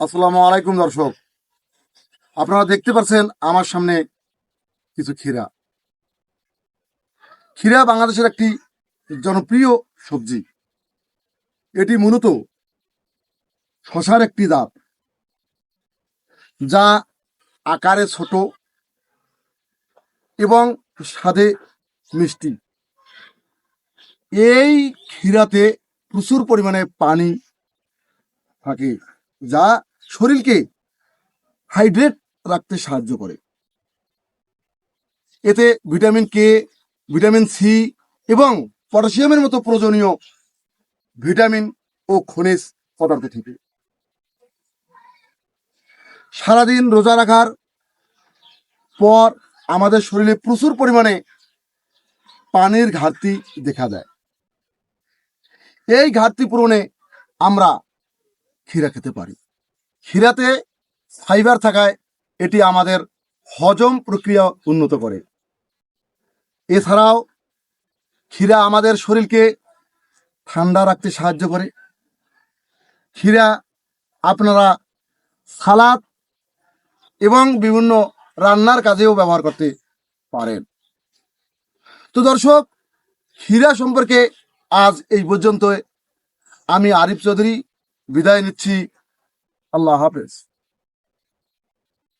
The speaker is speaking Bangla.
আসসালামু আলাইকুম দর্শক, আপনারা দেখতে পাচ্ছেন আমার সামনে কিছু ক্ষীরা। ক্ষীরা বাংলাদেশের একটি জনপ্রিয় সবজি। এটি মূলত শসার একটি জাত, যা আকারে ছোট এবং স্বাদে মিষ্টি। এই ক্ষীরাতে প্রচুর পরিমাণে পানি থাকে, যা শরীরকে হাইড্রেট রাখতে সাহায্য করে। এতে ভিটামিন কে, ভিটামিন সি এবং পটাশিয়ামের মতো প্রয়োজনীয় ভিটামিন ও খনিজ পদার্থ থাকে। সারাদিন রোজা রাখার পর আমাদের শরীরে প্রচুর পরিমাণে পানির ঘাটতি দেখা দেয়। এই ঘাটতি পূরণে আমরা ক্ষীরা খেতে পারি। ক্ষীরাতে ফাইবার থাকায় এটি আমাদের হজম প্রক্রিয়া উন্নত করে। এছাড়াও ক্ষীরা আমাদের শরীরকে ঠান্ডা রাখতে সাহায্য করে। ক্ষীরা আপনারা সালাদ এবং বিভিন্ন রান্নার কাজেও ব্যবহার করতে পারেন। তো দর্শক, ক্ষীরা সম্পর্কে আজ এই পর্যন্ত। আমি আরিফ চৌধুরী বিদায় নিচ্ছি। আল্লাহ হাফেজ।